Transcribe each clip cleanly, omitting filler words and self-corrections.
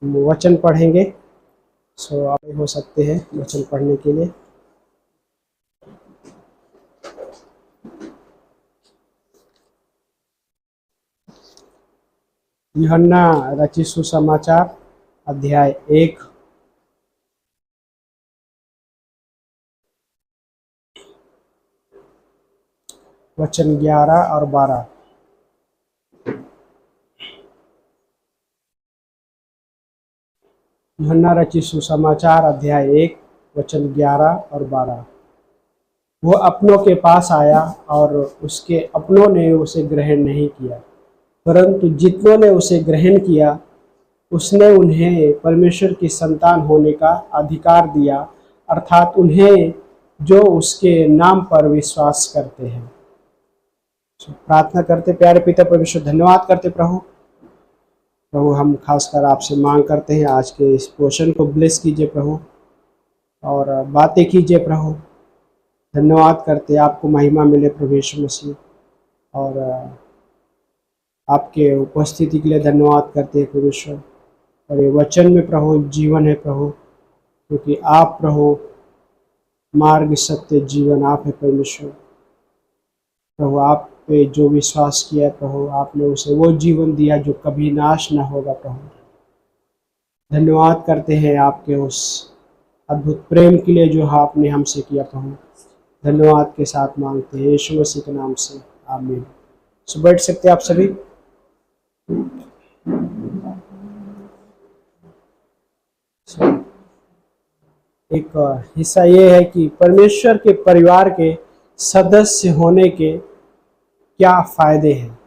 वचन पढ़ेंगे। सो आप हो सकते हैं वचन पढ़ने के लिए। यूहन्ना रचित सुसमाचार अध्याय 1 वचन 11 और 12। यूहन्ना रचित सुसमाचार अध्याय 1 वचन 11 और 12। वो अपनों के पास आया और उसके अपनों ने उसे ग्रहण नहीं किया, परंतु जितनों ने उसे ग्रहण किया उसने उन्हें परमेश्वर की संतान होने का अधिकार दिया, अर्थात उन्हें जो उसके नाम पर विश्वास करते हैं। प्रार्थना करते। प्यारे पिता परमेश्वर, धन्यवाद करते प्रभु। हम खासकर आपसे मांग करते हैं आज के इस पोर्शन को ब्लेस कीजिए प्रभु, और बातें कीजिए प्रभु। धन्यवाद करते, आपको महिमा मिले प्रभु यीशु मसीह, और आपके उपस्थिति के लिए धन्यवाद करते हैं परमेश्वर। और ये वचन में प्रभु जीवन है प्रभु, क्योंकि आप प्रभु मार्ग सत्य जीवन आप है परमेश्वर। प्रभु आप पे जो विश्वास किया प्रभु, आपने उसे वो जीवन दिया जो कभी नाश ना होगा प्रभु। धन्यवाद करते हैं आपके उस अद्भुत प्रेम के लिए जो आपने हमसे किया प्रभु। धन्यवाद के साथ मांगते हैं यीशु मसीह के नाम से, आमीन। सो बैठ सकते हैं आप सभी। एक हिस्सा ये है कि परमेश्वर के परिवार के सदस्य होने के क्या फायदे हैं।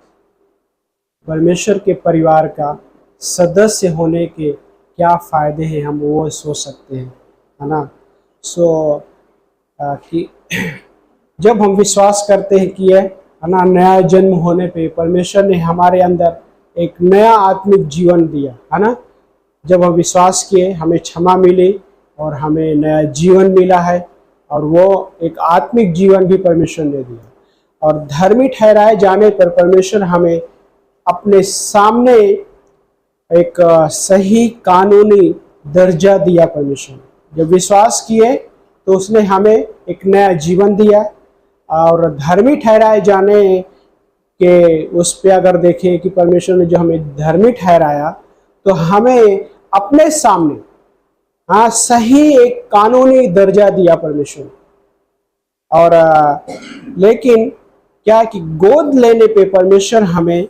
परमेश्वर के परिवार का सदस्य होने के क्या फायदे हैं, हम वो सोच सकते हैं, है ना। कि जब हम विश्वास करते हैं कि है ना, नया जन्म होने पे परमेश्वर ने हमारे अंदर एक नया आत्मिक जीवन दिया, है ना। जब हम विश्वास किए हमें क्षमा मिली और हमें नया जीवन मिला है, और वो एक आत्मिक जीवन भी परमेश्वर ने दिया। और धर्मी ठहराए जाने पर परमेश्वर हमें अपने सामने एक सही कानूनी दर्जा दिया। परमेश्वर जब विश्वास किए तो उसने हमें एक नया जीवन दिया। और धर्मी ठहराए जाने के उस पे अगर देखें कि परमेश्वर ने जो हमें धर्मी ठहराया, तो हमें अपने सामने सही एक कानूनी दर्जा दिया परमेश्वर। और लेकिन क्या कि गोद लेने पे परमेश्वर हमें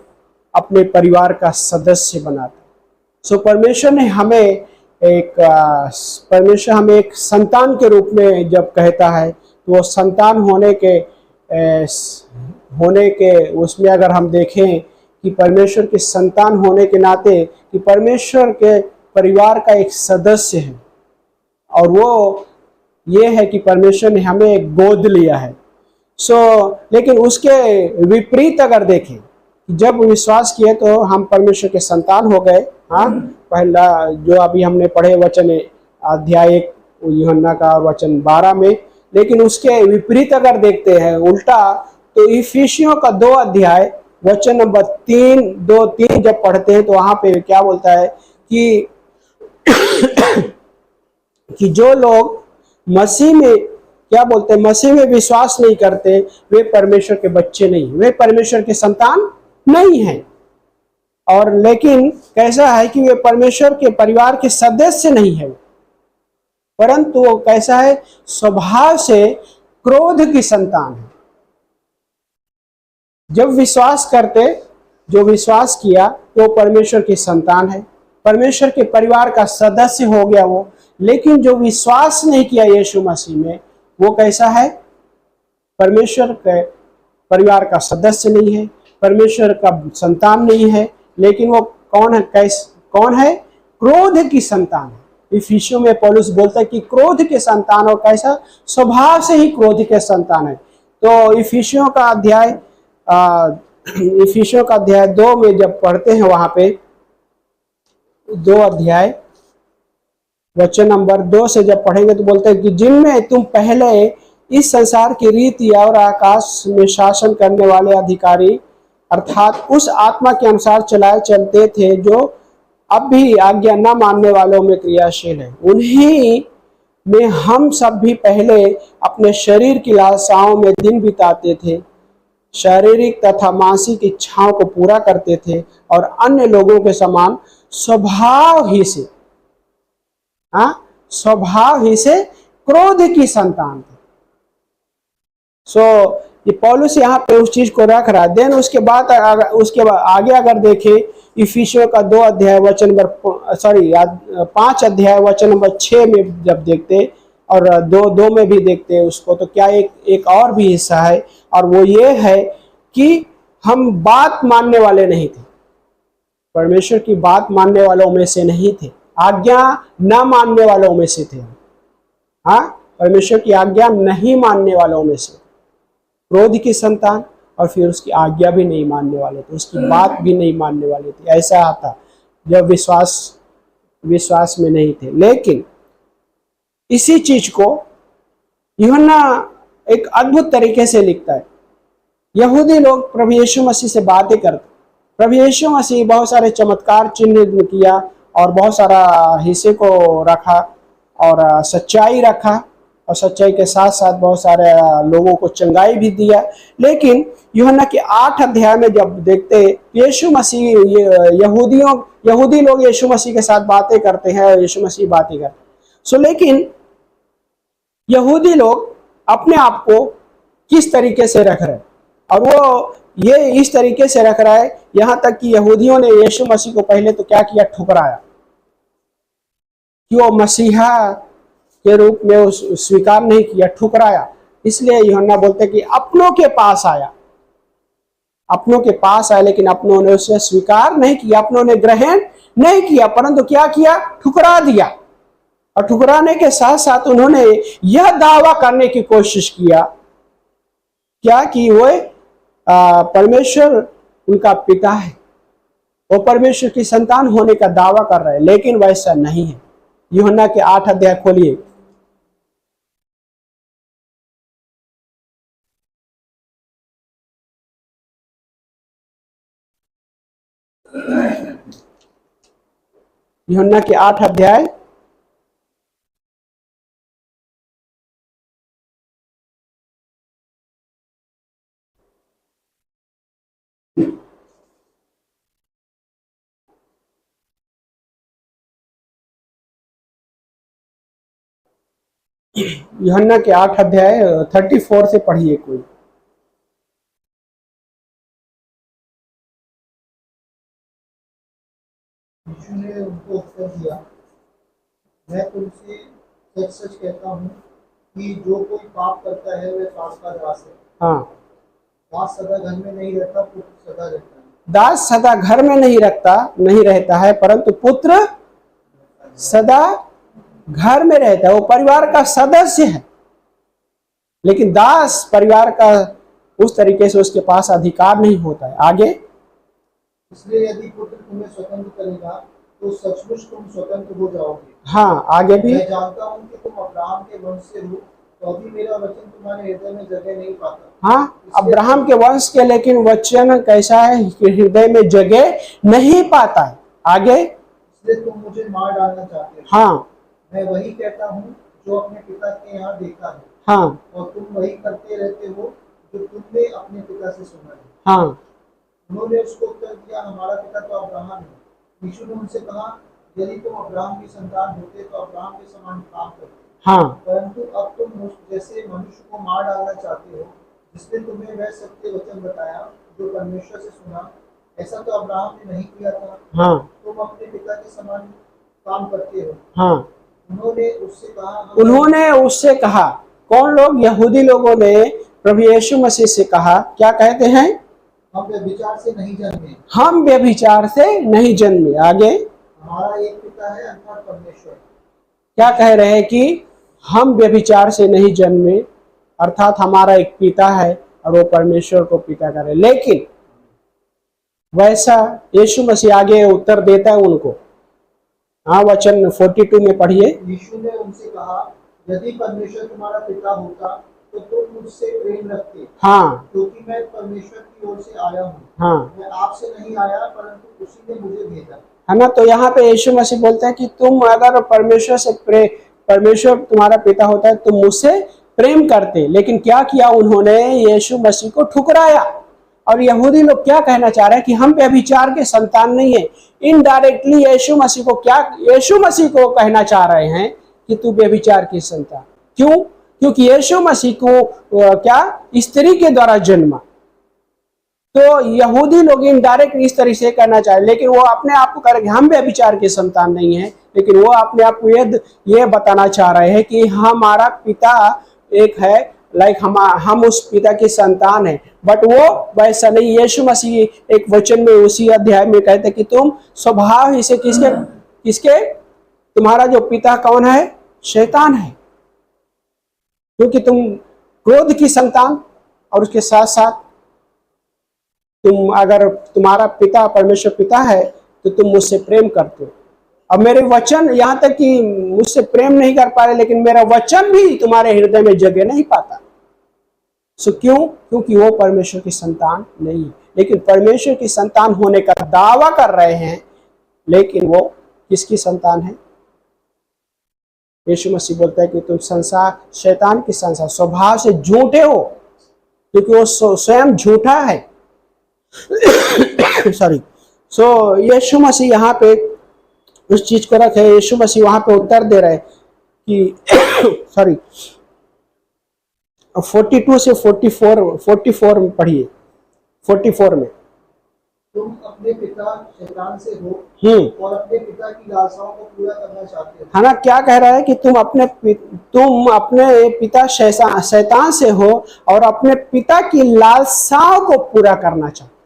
अपने परिवार का सदस्य बनाता। सो परमेश्वर हमें एक संतान के रूप में जब कहता है, तो वो संतान होने के उसमें अगर हम देखें कि परमेश्वर के संतान होने के नाते कि परमेश्वर के परिवार का एक सदस्य है, और वो ये है कि परमेश्वर ने हमें एक गोद लिया है। लेकिन उसके विपरीत अगर देखें, जब विश्वास किए तो हम परमेश्वर के संतान हो गए। पहला जो अभी हमने पढ़े वचन अध्याय 1 यूहन्ना का वचन 12 में। लेकिन उसके विपरीत अगर देखते हैं उल्टा, तो इफिसियों का 2 अध्याय वचन नंबर 3 जब पढ़ते हैं तो वहां पे क्या बोलता है कि जो लोग मसीह में विश्वास नहीं करते, वे परमेश्वर के बच्चे नहीं, वे परमेश्वर के संतान नहीं हैं। और लेकिन कैसा है कि वे परमेश्वर के परिवार के सदस्य नहीं है, परंतु वो कैसा है, स्वभाव से क्रोध की संतान है। जब जो विश्वास किया वो परमेश्वर की संतान है, परमेश्वर के परिवार का सदस्य हो गया वो। लेकिन जो विश्वास नहीं किया यीशु मसीह में, वो कैसा है, परमेश्वर के परिवार का सदस्य नहीं है, परमेश्वर का संतान नहीं है। लेकिन वो कौन है? क्रोध की संतान है। इफिसियों में पौलुस बोलता है कि क्रोध के संतान, और कैसा, स्वभाव से ही क्रोध के संतान है। तो इफिसियों का अध्याय 2 में जब पढ़ते हैं, वहां पे 2 अध्याय वचन नंबर 2 से जब पढ़ेंगे तो बोलते हैं कि जिनमें तुम पहले इस संसार की रीति और आकाश में शासन करने वाले अधिकारी अर्थात उस आत्मा के अनुसार चलते थे जो अब भी आज्ञा न मानने वालों में क्रियाशील है। उन्हीं में हम सब भी पहले अपने शरीर की लालसाओं में दिन बिताते थे, शारीरिक तथा मानसिक इच्छाओं को पूरा करते थे और अन्य लोगों के समान स्वभाव ही से स्वभाव ही से क्रोध की संतान थे। सो ये पौलुस यहाँ पे उस चीज को रख रहा है। देन उसके बाद आगे अगर देखें इफिसियों का 2 अध्याय वचन नंबर 5 अध्याय वचन नंबर 6 में जब देखते और 2 में भी देखते हैं उसको, तो क्या एक और भी हिस्सा है, और वो ये है कि हम बात मानने वाले नहीं थे, परमेश्वर की बात मानने वालों में से नहीं थे, आज्ञा न मानने वालों में से थे। हाँ, परमेश्वर की आज्ञा नहीं मानने वालों में से, क्रोध की संतान, और फिर उसकी आज्ञा भी नहीं मानने वाले थे, उसकी बात भी नहीं मानने वाले थे। ऐसा आता जब विश्वास में नहीं थे। लेकिन इसी चीज को यूहन्ना एक अद्भुत तरीके से लिखता है। यहूदी लोग प्रभु यीशु मसीह से बातें करते, प्रभु यीशु मसीह बहुत सारे चमत्कार चिन्ह किया और बहुत सारा हिस्से को रखा और सच्चाई रखा, और सच्चाई के साथ साथ बहुत सारे लोगों को चंगाई भी दिया। लेकिन यूहन्ना के 8 अध्याय में जब देखते यीशु मसीह यहूदी लोग यीशु मसीह के साथ बातें करते हैं और यीशु मसीह बातें करते हैं। लेकिन यहूदी लोग अपने आप को किस तरीके से रख रहे हैं, और वो ये इस तरीके से रख रहा है, यहां तक कि यहूदियों ने यीशु मसीह को पहले तो क्या किया, ठुकराया कि वो मसीहा के रूप में स्वीकार नहीं किया, ठुकराया। इसलिए यूहन्ना बोलते कि अपनों के पास आया, लेकिन अपनों ने उसे स्वीकार नहीं किया, अपनों ने ग्रहण नहीं किया, परंतु क्या किया, ठुकरा दिया। और ठुकराने के साथ साथ उन्होंने यह दावा करने की कोशिश किया क्या कि वो परमेश्वर उनका पिता है, वो परमेश्वर की संतान होने का दावा कर रहे हैं, लेकिन वैसा नहीं है। यूहन्ना के 8 अध्याय खोलिए। यूहन्ना के 8 अध्याय यूहन्ना के 8 अध्याय 34 से पढ़िए कोई। यीशु ने उनको उत्तर दिया, मैं तुमसे सच सच कहता हूँ कि जो कोई पाप करता है वह पाप का दास है। हाँ, दास सदा घर में नहीं रहता, पुत्र सदा रहता है। दास सदा घर में नहीं रहता है, परंतु पुत्र सदा घर में रहता है। वो परिवार का सदस्य है, लेकिन दास परिवार का उस तरीके से उसके पास अधिकार नहीं होता है। आगे, इसलिए यदि पुत्र तुम्हें स्वतंत्र करेगा तो सचमुच तुम स्वतंत्र हो जाओगे। हाँ, आगे भी, मैं जानता हूँ कि तुम अब्राहम के वंश से हो, तो अभी मेरा वचन तुम्हारे हृदय में जगह नहीं पाता। हाँ, अब्राहम के वंश के, लेकिन वचन कैसा है कि हृदय में जगह नहीं पाता है। आगे, इसलिए तुम मुझे मार डालना चाहते हो। हाँ, मैं वही कहता हूँ जो अपने पिता के यहाँ देखा है। हाँ, और तुम वही करते रहते हो जो तुमने अपने पिता से सुना है। हाँ, उन्होंने उसको उत्तर दिया, हमारा पिता तो अब्राहम है। यीशु ने उनसे कहा, यदि तुम अब्राहम की संतान होते तो अब्राहम के समान काम करते। हाँ, परंतु अब तुम मुझ जैसे मनुष्य को मार डालना चाहते हो, जिसने तुम्हें वह सत्य वचन बताया जो परमेश्वर से सुना। ऐसा तो अब्राहम ने नहीं किया था। हाँ, तुम अपने पिता के समान काम करते हो। हाँ। उन्होंने उससे कहा, कौन लोग, यहूदी लोगों ने प्रभु यीशु मसीह से कहा, क्या कहते हैं, हम व्यभिचार से नहीं जन्मे। हम व्यभिचार से नहीं जन्मे। आगे, हमारा एक पिता है अर्थात परमेश्वर। क्या कह रहे हैं कि हम व्यभिचार से नहीं जन्मे, अर्थात हमारा एक पिता है और वो परमेश्वर को पिता करे। लेकिन वैसा यीशु मसीह आगे उत्तर देता है उनको। हाँ, वचन 42 में पढ़िए। यीशु ने उनसे कहा, यदि परमेश्वर तुम्हारा पिता होता तो तुम मुझसे प्रेम रखते। हाँ, क्योंकि मैं परमेश्वर की ओर से आया हूँ। हाँ, मैं आपसे नहीं आया, परंतु उसी ने मुझे भेजा। है ना। तो यहाँ पे यीशु मसीह बोलते हैं कि तुम अगर परमेश्वर तुम्हारा पिता होता है, तुम मुझसे प्रेम करते, लेकिन क्या किया उन्होंने, यीशु मसीह को ठुकराया। और यहूदी लोग क्या कहना चाह रहे हैं कि हम व्यभिचार के संतान नहीं है। इनडायरेक्टली यीशु मसीह को कहना चाह रहे हैं कि तू व्यभिचार की संतान। क्यों? क्योंकि यीशु मसीह को क्या स्त्री के द्वारा जन्मा। तो यहूदी लोग इनडायरेक्ट इस तरह से कहना चाहे, लेकिन वो अपने आप को कह रहे हम व्यभिचार के संतान नहीं है, लेकिन वो अपने आप को ये बताना चाह रहे हैं कि हमारा पिता एक है, लाइक हम उस पिता की संतान है। बट वो वैसा नहीं। यीशु मसीह एक वचन में उसी अध्याय में कहते कि तुम स्वभाव ही से किसके तुम्हारा जो पिता कौन है, शैतान है, क्योंकि तुम क्रोध की संतान, और उसके साथ साथ तुम अगर तुम्हारा पिता परमेश्वर पिता है तो तुम मुझसे प्रेम करते हो। अब मेरे वचन, यहाँ तक कि मुझसे प्रेम नहीं कर पा रहे, लेकिन मेरा वचन भी तुम्हारे हृदय में जगह नहीं पाता। सो क्यों? क्योंकि वो परमेश्वर की संतान नहीं है। लेकिन परमेश्वर की संतान होने का दावा कर रहे हैं, लेकिन वो किसकी संतान है? यीशु मसीह बोलता है कि तुम शैतान की संसार स्वभाव से झूठे हो, क्योंकि वो स्वयं झूठा है। सॉरी। सो यीशु मसीह यहाँ पे उस चीज को रखे। यीशु मसीह वहां पे उत्तर दे रहे कि सॉरी 42 से 44 में पढ़िए। 44 में तुम अपने पिता शैतान से हो और अपने पिता की लालसाओं को पूरा करना चाहते हो। है ना। क्या कह रहा है कि तुम अपने पिता शैतान से हो और अपने पिता की लालसाओं को पूरा करना चाहते।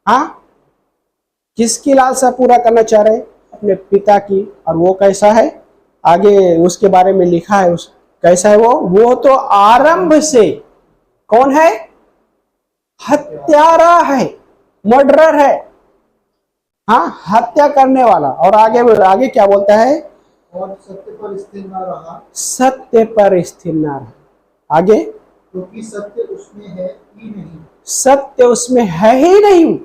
हाँ, किसकी लालसा पूरा करना चाह रहे? अपने पिता की। और वो कैसा है? आगे उसके बारे में लिखा है। कैसा है वो तो आरंभ से कौन है? हत्यारा है, मर्डरर है। हाँ, हत्या करने वाला। और आगे क्या बोलता है? और सत्य पर स्थिर न रहा। सत्य पर स्थिर न रहा। आगे, क्योंकि सत्य उसमें है ही नहीं। सत्य उसमें है ही नहीं।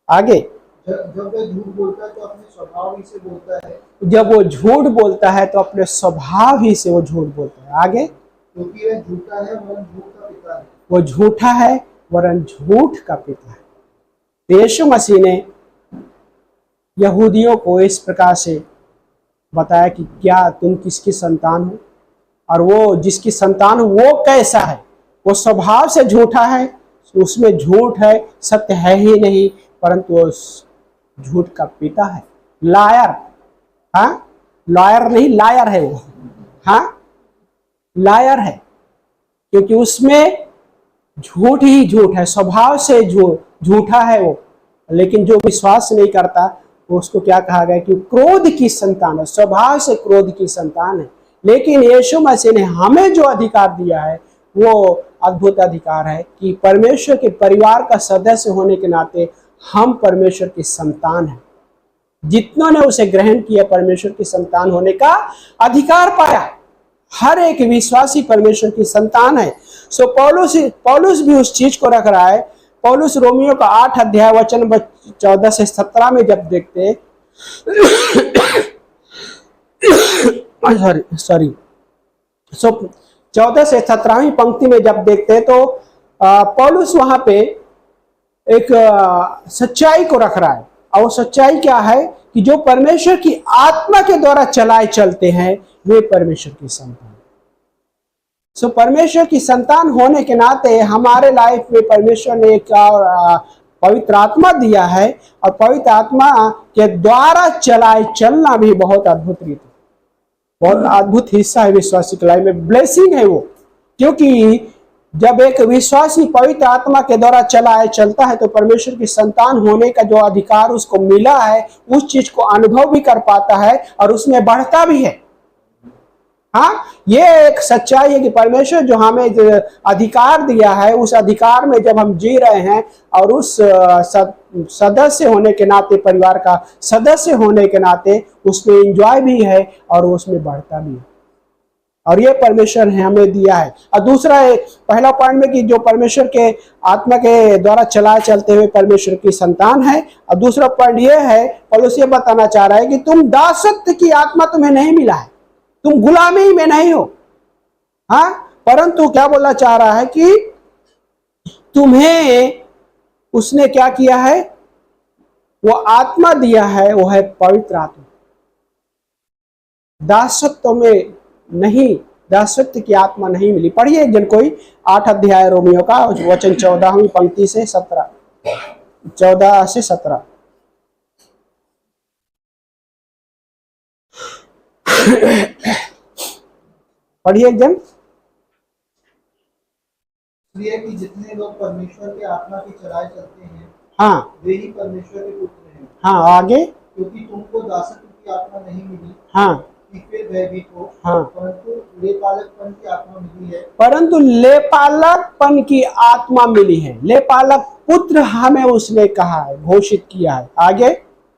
आगे, जब वह झूठ बोलता है तो अपने स्वभाव ही से बोलता है। जब वो झूठ बोलता है तो अपने स्वभाव ही से वो झूठ बोलता है। आगे, क्योंकि वह झूठा है वरन झूठ का पिता है। वो झूठा है वरन झूठ का पिता है। यीशु मसीह ने यहूदियों को इस प्रकार से बताया कि क्या तुम किसकी संतान हो, और वो जिसकी संतान हो वो कैसा है। वो स्वभाव से झूठा है, उसमें झूठ है, सत्य है ही नहीं, परंतु वो झूठ का पिता है। लायर, हाँ, लॉयर नहीं, लायर है वो। हाँ, लायर है, क्योंकि उसमें झूठ ही झूठ है, स्वभाव से झूठा है वो। लेकिन जो विश्वास नहीं करता वो उसको क्या कहा गया कि क्रोध की संतान है, स्वभाव से क्रोध की संतान है। लेकिन यीशु मसीह ने हमें जो अधिकार दिया है वो अद्भुत अधिकार है कि परमेश्वर के परिवार का सदस्य होने के नाते हम परमेश्वर की संतान हैं। जितनों ने उसे ग्रहण किया परमेश्वर की संतान होने का अधिकार पाया। हर एक विश्वासी परमेश्वर की संतान है। सो पौलुस भी उस चीज को रख रहा है। पौलुस रोमियो का 8 अध्याय वचन 14 से 17 में जब देखते सॉरी 14 से 17वीं पंक्ति में जब देखते हैं तो पौलुस वहां पे एक सच्चाई को रख रहा है। और वो सच्चाई क्या है कि जो परमेश्वर की आत्मा के द्वारा चलाए चलते हैं वे परमेश्वर की संतान। सो परमेश्वर की संतान होने के नाते हमारे लाइफ में परमेश्वर ने एक पवित्र आत्मा दिया है, और पवित्र आत्मा के द्वारा चलाए चलना भी बहुत अद्भुत रीति, बहुत अद्भुत हिस्सा है विश्वासी की लाइफ में। ब्लेसिंग है वो, क्योंकि जब एक विश्वासी पवित्र आत्मा के द्वारा चलता है तो परमेश्वर की संतान होने का जो अधिकार उसको मिला है उस चीज को अनुभव भी कर पाता है और उसमें बढ़ता भी है। हाँ, ये एक सच्चाई है कि परमेश्वर जो हमें अधिकार दिया है उस अधिकार में जब हम जी रहे हैं और उस सदस्य होने के नाते, परिवार का सदस्य होने के नाते उसमें एंजॉय भी है और उसमें बढ़ता भी है। और ये परमेश्वर ने हमें दिया है। और दूसरा है, पहला पॉइंट में कि जो परमेश्वर के आत्मा के द्वारा चलाए चलते हुए परमेश्वर की संतान है। और दूसरा पॉइंट ये है, पौलुस ये बताना चाह रहा है कि तुम दासत्व की आत्मा तुम्हें नहीं मिला है, तुम गुलामी में नहीं हो। हाँ, परंतु क्या बोलना चाह रहा है कि तुम्हें उसने क्या किया है, वो आत्मा दिया है, वो है पवित्र आत्मा। दासत्व में नहीं, दासत्व की आत्मा नहीं मिली। पढ़िए एक जन कोई 8 अध्याय रोमियो का वचन 14वीं पंक्ति से 17, 14 से 17। पढ़िए एक जन। इसलिए कि जितने लोग परमेश्वर के आत्मा की चलाए चलते हैं, हाँ वे ही परमेश्वर के पुत्र हैं। हाँ, आगे। क्योंकि तुमको दासत्व की आत्मा नहीं मिली हाँ कि फिर भयभीत हो, हाँ, परंतु लेपालकपन की आत्मा मिली है। परंतु लेपालकपन की आत्मा मिली है। लेपालक पुत्र हमें उसने कहा है, घोषित किया है। आगे,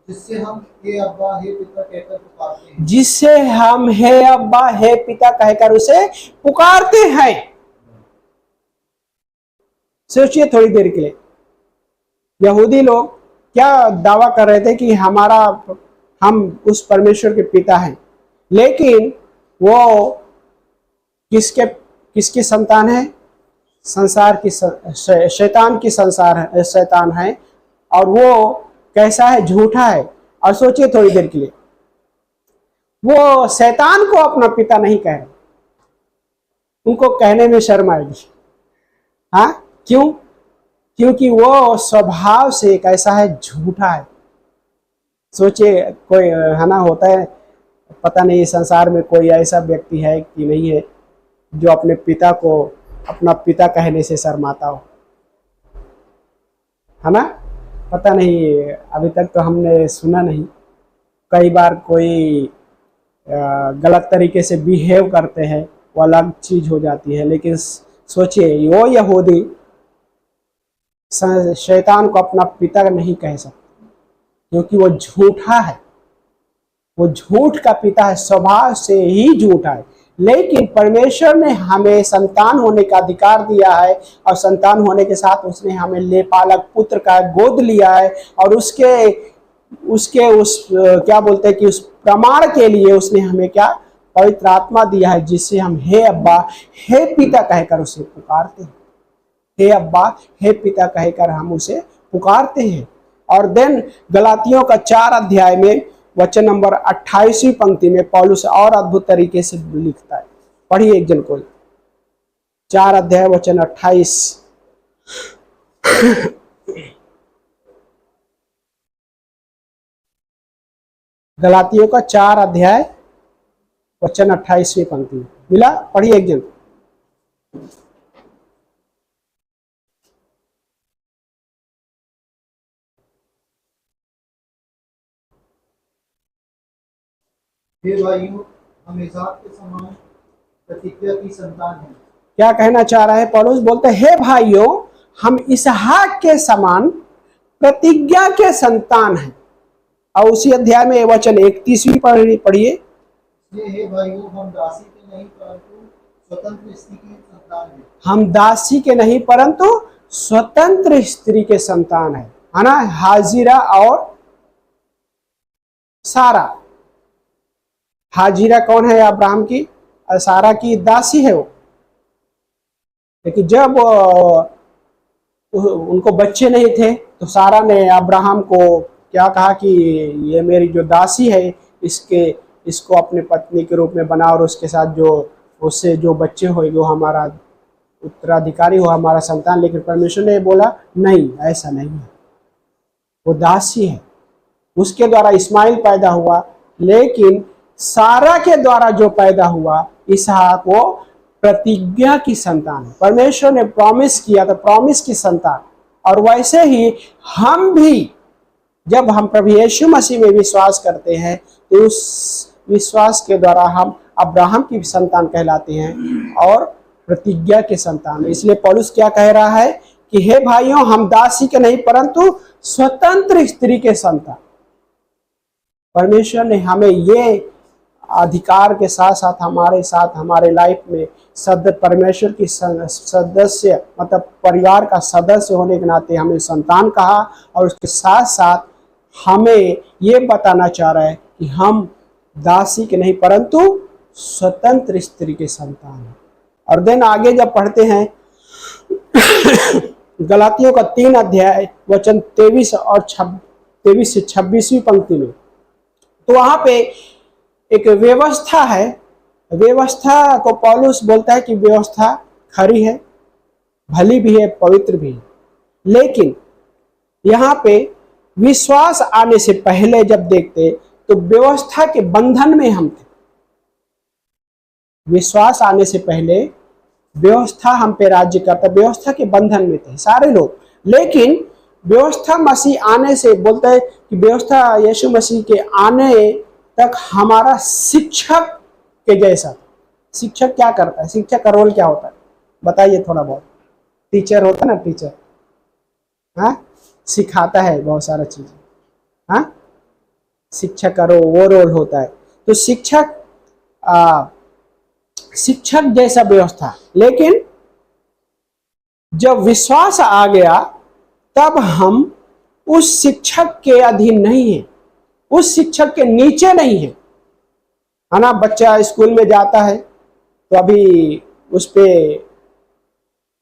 जिससे हम हे अब्बा हे पिता कहकर पुकारते हैं। जिससे हम हे अब्बा हे पिता कहकर उसे पुकारते हैं। सोचिए थोड़ी देर के लिए, यहूदी लोग क्या दावा कर रहे थे कि हम उस परमेश्वर के पिता हैं, लेकिन वो किसकी संतान है? संसार की, शैतान की शैतान है। और वो कैसा है? झूठा है। और सोचिए थोड़ी देर के लिए, वो शैतान को अपना पिता नहीं कह रहे, उनको कहने में शर्म आएगी। हाँ, क्यों? क्योंकि वो स्वभाव से कैसा है? झूठा है। सोचिए, कोई है ना, होता है, पता नहीं संसार में कोई ऐसा व्यक्ति है कि नहीं है जो अपने पिता को अपना पिता कहने से शर्माता हो, है ना? पता नहीं, अभी तक तो हमने सुना नहीं। कई बार कोई गलत तरीके से बिहेव करते हैं, वो अलग चीज हो जाती है। लेकिन सोचिए, वो यहूदी शैतान को अपना पिता नहीं कह सकते, क्योंकि वो झूठा है। वो झूठ का पिता है, स्वभाव से ही झूठा है। लेकिन परमेश्वर ने हमें संतान होने का अधिकार दिया है, और संतान होने के साथ उसने हमें लेपालक पुत्र का गोद लिया है। और उसके उस क्या बोलते हैं कि उस प्रमाण के लिए उसने हमें क्या? पवित्र आत्मा दिया है, जिससे हम हे अब्बा हे पिता कहकर उसे पुकारते हैं। हे अब्बा हे पिता कहकर हम उसे पुकारते हैं। और देन गलातियों का 4 अध्याय में वचन नंबर 28वीं पंक्ति में पौलुस और अद्भुत तरीके से लिखता है। पढ़िए एक जन कोई, 4 अध्याय वचन 28। गलातियों का 4 अध्याय वचन 28वीं पंक्ति मिला? पढ़िए एक जन। हे भाइयों, हम इसहाक के समान प्रतिज्ञा की संतान हैं। क्या कहना चाह रहा है पौलुस? बोलते हैं, हे भाइयों, हम इसहाक के समान प्रतिज्ञा के संतान हैं। और उसी अध्याय में वचन 31वीं पढ़िए। इसलिए हे भाइयों, हम दासी के नहीं परंतु स्वतंत्र स्त्री की संतान हैं। हम दासी के नहीं परंतु स्वतंत्र स्त्री के संतान है ना? हाजिरा और सारा। हाजिरा कौन है? अब्राहम की, सारा की दासी है वो। लेकिन जब उनको बच्चे नहीं थे तो सारा ने अब्राहम को क्या कहा कि ये मेरी जो दासी है, इसको अपने पत्नी के रूप में बना, और उसके साथ उससे जो बच्चे होंगे वो हमारा उत्तराधिकारी हो, हमारा संतान। लेकिन परमेश्वर ने बोला नहीं, ऐसा नहीं है, वो दासी है। उसके द्वारा इस्माइल पैदा हुआ, लेकिन सारा के द्वारा जो पैदा हुआ इसहाक, वो प्रतिज्ञा की संतान है। परमेश्वर ने प्रॉमिस किया था, प्रॉमिस की संतान। और वैसे ही हम भी, जब हम प्रभु यीशु मसीह में विश्वास करते हैं, तो उस विश्वास के द्वारा हम अब्राहम की संतान कहलाते हैं और प्रतिज्ञा के संतान। इसलिए पौलुस क्या कह रहा है कि हे भाइयों, हम दासी के नहीं परंतु स्वतंत्र स्त्री के संतान। परमेश्वर ने हमें ये अधिकार के साथ साथ हमारे लाइफ में परमेश्वर की सदस्य मतलब परिवार का सदस्य होने के नाते हमें संतान कहा, और उसके साथ साथ हमें ये बताना चाह रहा है कि हम दासी के नहीं परंतु स्वतंत्र स्त्री के संतान हैं। और देन आगे जब पढ़ते हैं गलातियों का 3 अध्याय वचन 23 से 26वीं पंक्ति में, तो वहां पे एक व्यवस्था है। व्यवस्था को पौलुस बोलता है कि व्यवस्था खरी है, भली भी है, पवित्र भी है, लेकिन यहाँ पे विश्वास आने से पहले जब देखते तो व्यवस्था के बंधन में हम थे। विश्वास आने से पहले व्यवस्था हम पे राज्य करता, व्यवस्था के बंधन में थे सारे लोग। लेकिन व्यवस्था मसीह आने से बोलता है कि व्यवस्था यीशु मसीह के आने तक हमारा शिक्षक के जैसा। शिक्षक क्या करता है? शिक्षक का रोल क्या होता है बताइए थोड़ा बहुत। टीचर होता है ना, टीचर हाँ सिखाता है बहुत सारा चीज। हाँ शिक्षक का वो रोल होता है। तो शिक्षक जैसा व्यवस्था। लेकिन जब विश्वास आ गया तब हम उस शिक्षक के अधीन नहीं है, उस शिक्षक के नीचे नहीं है, है ना। बच्चा स्कूल में जाता है तो अभी उस पे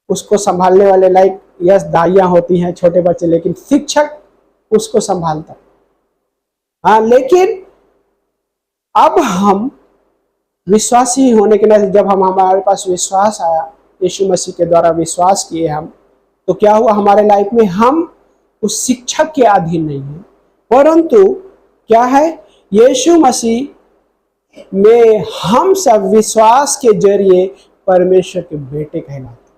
उसको संभालने वाले लाइक यस दाइयां होती हैं, छोटे बच्चे, लेकिन शिक्षक उसको संभालता है। हाँ लेकिन अब हम विश्वासी होने के लिए जब हमारे पास विश्वास आया, यीशु मसीह के द्वारा विश्वास किए हम, तो क्या हुआ हमारे लाइफ में? हम उस शिक्षक के अधीन नहीं है, परंतु क्या है, यीशु मसीह में हम सब विश्वास के जरिए परमेश्वर के बेटे कहलाते,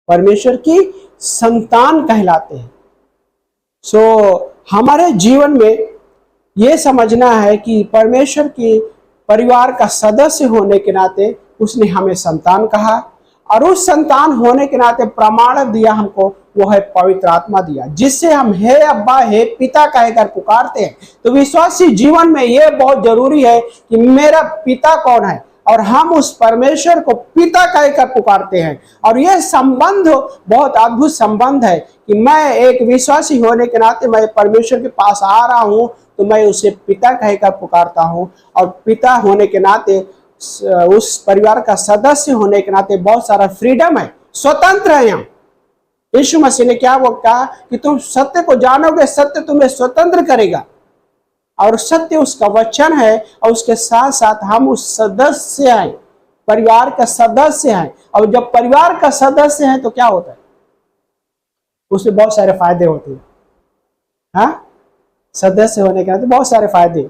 परमेश्वर की संतान कहलाते हैं। हमारे जीवन में यह समझना है कि परमेश्वर की परिवार का सदस्य होने के नाते उसने हमें संतान कहा, और उस संतान होने के नाते प्रमाण दिया हमको, वो है पवित्र आत्मा दिया, जिससे हम हे अब्बा हे पिता कहकर पुकारते हैं। तो विश्वासी जीवन में यह बहुत जरूरी है कि मेरा पिता कौन है, और हम उस परमेश्वर को पिता कहकर पुकारते हैं। और यह संबंध बहुत अद्भुत संबंध है कि मैं एक विश्वासी होने के नाते मैं परमेश्वर के पास आ रहा हूं तो मैं उसे पिता कहकर पुकारता हूं, और पिता होने के नाते उस परिवार का सदस्य होने के नाते बहुत सारा फ्रीडम है, स्वतंत्र है। यहाँ यीशु मसीह ने क्या वो कहा कि तुम सत्य को जानोगे, सत्य तुम्हें स्वतंत्र करेगा, और सत्य उसका वचन है। और उसके साथ साथ हम उस सदस्य हैं, परिवार का सदस्य हैं। और जब परिवार का सदस्य है तो क्या होता है? उसमें बहुत सारे फायदे होते हैं। हाँ सदस्य होने के नाते बहुत सारे फायदे,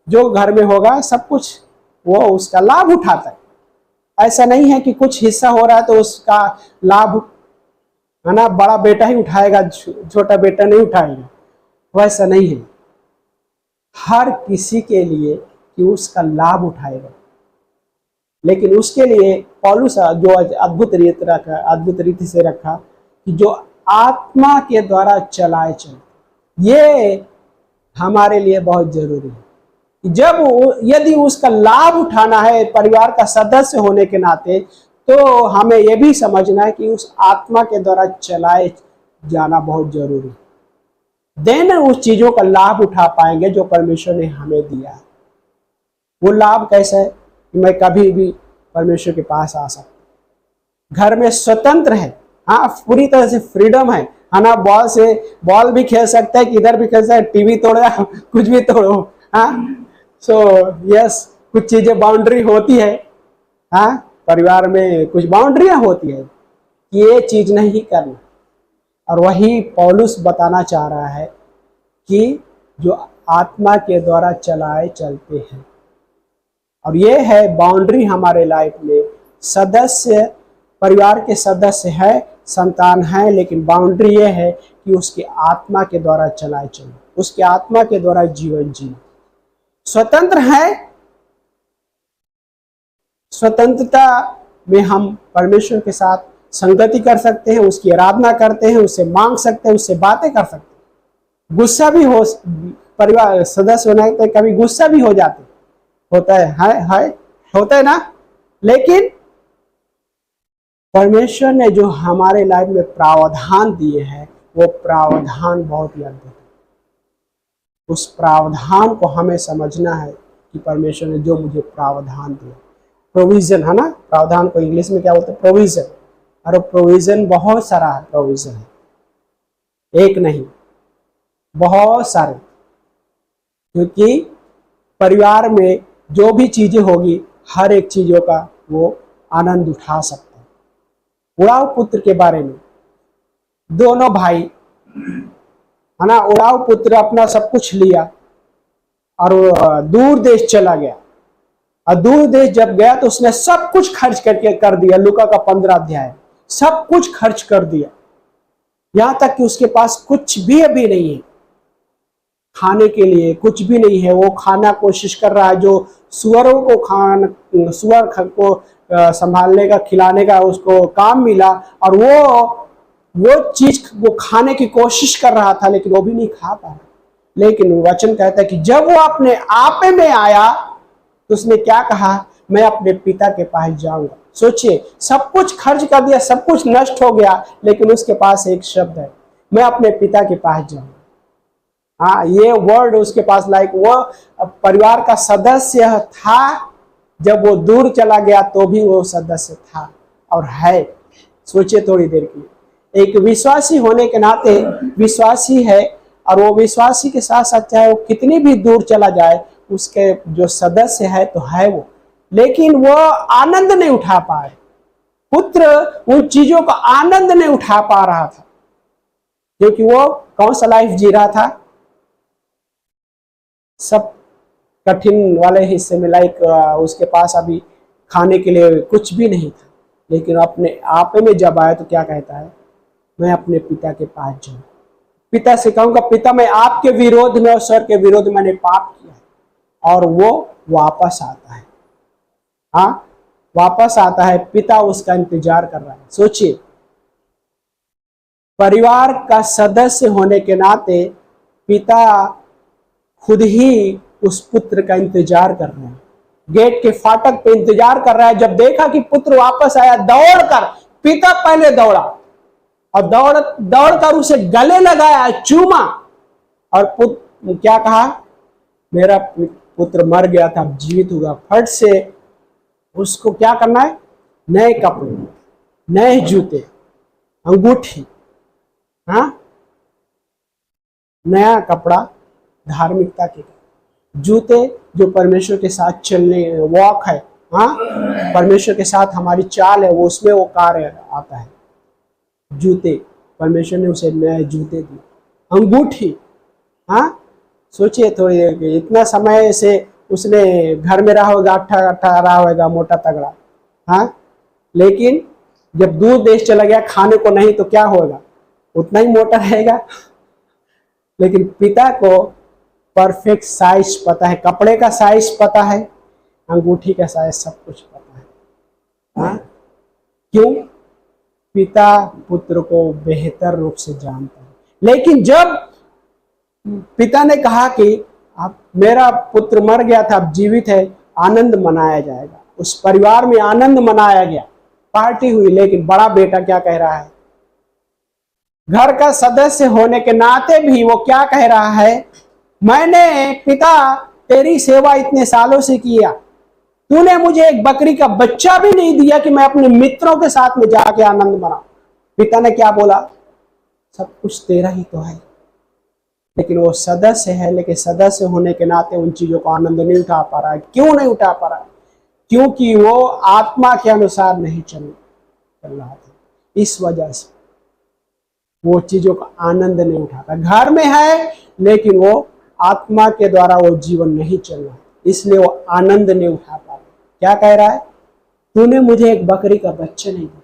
जो घर में होगा सब कुछ वो उसका लाभ उठाता है। ऐसा नहीं है कि कुछ हिस्सा हो रहा है तो उसका लाभ, है ना, बड़ा बेटा ही उठाएगा, छोटा बेटा नहीं उठाएगा, वैसा नहीं है। हर किसी के लिए कि उसका लाभ उठाएगा, लेकिन उसके लिए पौलुस जो अद्भुत रीति से रखा कि जो आत्मा के द्वारा चलाए चले, ये हमारे लिए बहुत जरूरी है। यदि उसका लाभ उठाना है परिवार का सदस्य होने के नाते, तो हमें यह भी समझना है कि उस आत्मा के द्वारा चलाए जाना बहुत जरूरी है। देन उस चीजों का लाभ उठा पाएंगे जो परमेश्वर ने हमें दिया है। वो लाभ कैसा है कि मैं कभी भी परमेश्वर के पास आ सकता, घर में स्वतंत्र है, हाँ पूरी तरह से फ्रीडम है ना। बॉल भी खेल सकता है, किधर भी खेल सकता है, टीवी तोड़ो कुछ भी तोड़ो। हाँ यस कुछ चीजें बाउंड्री होती है, हाँ परिवार में कुछ बाउंड्रियां होती है कि ये चीज नहीं करना। और वही पौलुस बताना चाह रहा है कि जो आत्मा के द्वारा चलाए चलते हैं, और ये है बाउंड्री हमारे लाइफ में। सदस्य परिवार के सदस्य है, संतान है, लेकिन बाउंड्री ये है कि उसके आत्मा के द्वारा चलाए चले, उसके आत्मा के द्वारा जीवन जी। स्वतंत्र है, स्वतंत्रता में हम परमेश्वर के साथ संगति कर सकते हैं, उसकी आराधना करते हैं, उससे मांग सकते हैं, उससे बातें कर सकते हैं। गुस्सा भी हो, परिवार सदस्य होने पे कभी गुस्सा भी हो जाते, होता है होता है ना। लेकिन परमेश्वर ने जो हमारे लाइफ में प्रावधान दिए हैं वो प्रावधान बहुत ही अद्भुत है। उस प्रावधान को हमें समझना है कि परमेश्वर ने जो मुझे प्रावधान दिया, प्रोविजन है ना, प्रावधान को इंग्लिश में क्या बोलते हैं, प्रोविजन। और प्रोविजन बहुत सारा है, प्रोविजन है, एक नहीं बहुत सारे। क्योंकि परिवार में जो भी चीजें होगी हर एक चीजों का वो आनंद उठा सकता है। उड़ाव पुत्र के बारे में, दोनों भाई है ना, उड़ाव पुत्र अपना सब कुछ लिया और दूर देश चला गया। और दूर देश जब गया तो उसने सब कुछ खर्च करके कर दिया। लूका का 15 अध्याय, सब कुछ खर्च कर दिया, यहां तक कि उसके पास कुछ भी अभी नहीं है, खाने के लिए कुछ भी नहीं है। वो खाना कोशिश कर रहा है, जो सुअरों को सुअर को संभालने का, खिलाने का उसको काम मिला, और वो चीज वो खाने की कोशिश कर रहा था, लेकिन वो भी नहीं खा पाया। लेकिन वचन कहता है कि जब वो अपने आपे में आया तो उसने क्या कहा, मैं अपने पिता के पास जाऊंगा। सोचिए, सब कुछ खर्च कर दिया, सब कुछ नष्ट हो गया, लेकिन उसके पास एक शब्द है, मैं अपने पिता के पास जाऊंगा। हाँ, ये वर्ड उसके पास, लाइक वो परिवार का सदस्य था, जब वो दूर चला गया तो भी वो सदस्य था और है। सोचिए थोड़ी देर की, एक विश्वासी होने के नाते विश्वासी है, और वो विश्वासी के साथ साथ चाहे वो कितनी भी दूर चला जाए, उसके जो सदस्य है तो है वो, लेकिन वो आनंद नहीं उठा पाए। पुत्र उन चीजों का आनंद नहीं उठा पा रहा था, क्योंकि वो कौन सा लाइफ जी रहा था, सब कठिन वाले हिस्से में, लाइक उसके पास अभी खाने के लिए कुछ भी नहीं था। लेकिन अपने आपे में जब आया तो क्या कहता है, मैं अपने पिता के पास जाऊं, पिता से कहूंगा, पिता मैं आपके विरोध में और स्वर के विरोध में मैंने पाप किया है। और वो वापस आता है, हाँ वापस आता है, पिता उसका इंतजार कर रहा है। सोचिए, परिवार का सदस्य होने के नाते पिता खुद ही उस पुत्र का इंतजार कर रहे हैं, गेट के फाटक पे इंतजार कर रहा है। जब देखा कि पुत्र वापस आया, दौड़कर, पिता पहले दौड़ा और दौड़कर उसे गले लगाया, चूमा, और पुत्र क्या कहा, मेरा पुत्र मर गया था, अब जीवित होगा। फट से उसको क्या करना है, नए कपड़े, नए जूते, अंगूठी, हाँ नया कपड़ा, धार्मिकता के जूते, जो परमेश्वर के साथ चलने वॉक है, हाँ परमेश्वर के साथ हमारी चाल है, वो उसमें वो कार्य आता है। जूते, परमेश्वर ने उसे नए जूते दिए, अंगूठी, हाँ सोचिए थोड़ी देर, इतना समय से उसने घर में रहा होगा, अट्ठा रहा होगा, मोटा तगड़ा, हाँ लेकिन जब दूर देश चला गया, खाने को नहीं तो क्या होगा, उतना ही मोटा रहेगा। लेकिन पिता को परफेक्ट साइज पता है, कपड़े का साइज पता है, अंगूठी का साइज, सब कुछ पता है। हाँ क्यों, पिता पुत्र को बेहतर रूप से जानता है। लेकिन जब पिता ने कहा कि अब मेरा पुत्र मर गया था, अब जीवित है, आनंद मनाया जाएगा, उस परिवार में आनंद मनाया गया, पार्टी हुई। लेकिन बड़ा बेटा क्या कह रहा है, घर का सदस्य होने के नाते भी वो क्या कह रहा है, मैंने पिता तेरी सेवा इतने सालों से किया, तूने मुझे एक बकरी का बच्चा भी नहीं दिया कि मैं अपने मित्रों के साथ में जाके आनंद मनाऊं। पिता ने क्या बोला, सब कुछ तेरा ही तो है। लेकिन वो सदस्य है, लेकिन सदस्य होने के नाते उन चीजों को आनंद नहीं उठा पा रहा है। क्यों नहीं उठा पा रहा है, क्योंकि वो आत्मा के अनुसार नहीं चल रहा था। इस वजह से वो चीजों का आनंद नहीं उठाता। घर में है लेकिन वो आत्मा के द्वारा वो जीवन नहीं चल रहा, इसलिए वो आनंद नहीं उठा पा रहा। क्या कह रहा है, तूने मुझे एक बकरी का बच्चा नहीं दिया।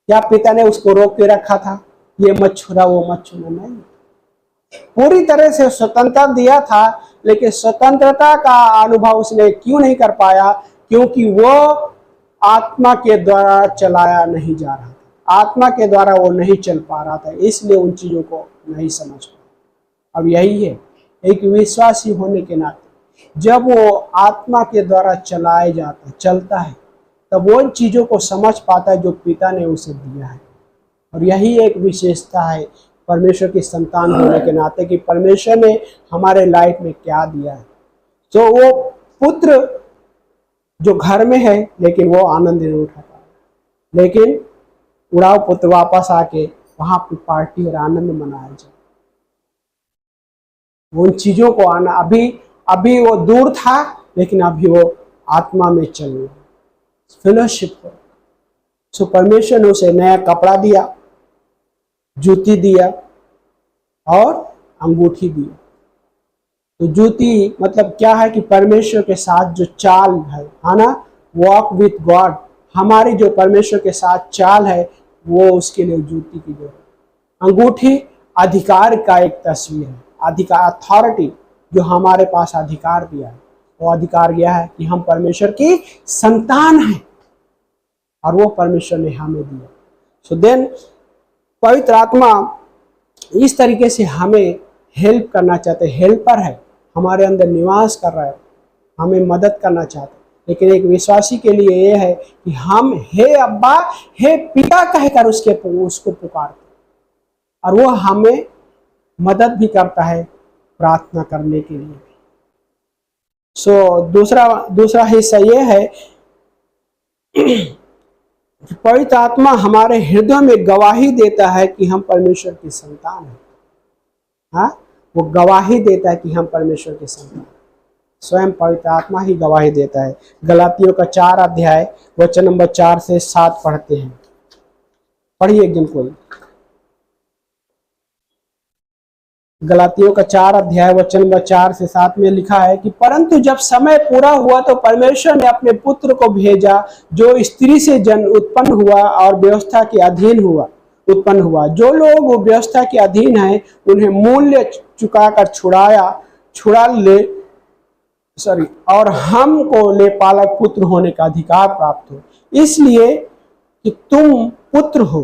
क्या पिता ने उसको रोक के रखा था, ये मत छुड़ा वो मत छुड़ा? नहीं, पूरी तरह से स्वतंत्रता दिया था, लेकिन स्वतंत्रता का अनुभव उसने क्यों नहीं कर पाया, क्योंकि वो आत्मा के द्वारा चलाया नहीं जा रहा था, आत्मा के द्वारा वो नहीं चल पा रहा था, इसलिए उन चीजों को नहीं समझ पाया। अब यही है, एक विश्वासी होने के नाते जब वो आत्मा के द्वारा चलता है, तब वो उन चीजों को समझ पाता है जो पिता ने उसे दिया है। और यही एक विशेषता है परमेश्वर की संतान होने के नाते कि परमेश्वर ने हमारे लाइफ में क्या दिया है। तो वो पुत्र जो घर में है लेकिन वो आनंद नहीं उठाता, लेकिन उड़ाव पुत्र वापस आके वहां पर पार्टी और आनंद मनाया जाए। उन चीजों को आना, अभी वो दूर था लेकिन अभी वो आत्मा में चल रहा, फेलोशिप। सो परमेश्वर ने उसे नया कपड़ा दिया, जूती दिया और अंगूठी दी। तो जूती मतलब क्या है कि परमेश्वर के साथ जो चाल है ना, वॉक विथ गॉड, हमारी जो परमेश्वर के साथ चाल है वो उसके लिए जूती की जरूरत। अंगूठी अधिकार का एक तस्वीर है, अधिकार, अथॉरिटी, जो हमारे पास अधिकार दिया है। वो अधिकार यह है कि हम परमेश्वर की संतान हैं और वो परमेश्वर ने हमें दिया। सो देन पवित्र आत्मा इस तरीके से हमें हेल्प करना चाहते, हेल्पर है, हमारे अंदर निवास कर रहा है, हमें मदद करना चाहते। लेकिन एक विश्वासी के लिए यह है कि हम हे अब्बा, हे पिता कहकर उसको पुकारते, और वो हमें मदद भी करता है प्रार्थना करने के लिए। सो दूसरा हिस्सा ये है कि पवित्र आत्मा हमारे हृदय में गवाही देता है कि हम परमेश्वर की संतान हैं। हाँ, वो गवाही देता है कि हम परमेश्वर की संतान, स्वयं पवित्र आत्मा ही गवाही देता है। गलातियों का 4 अध्याय वचन नंबर 4 से 7 पढ़ते हैं। पढ़िए एक दिन कोई। गलातियों का 4 अध्याय वचन नंबर 4 से 7 में लिखा है कि परंतु जब समय पूरा हुआ तो परमेश्वर ने अपने पुत्र को भेजा, जो स्त्री से जन्म उत्पन्न हुआ और व्यवस्था के अधीन उत्पन्न हुआ। जो लोग व्यवस्था के अधीन हैं उन्हें मूल्य चुकाकर और हमको ले पालक पुत्र होने का अधिकार प्राप्त हो, इसलिए कि तुम पुत्र हो।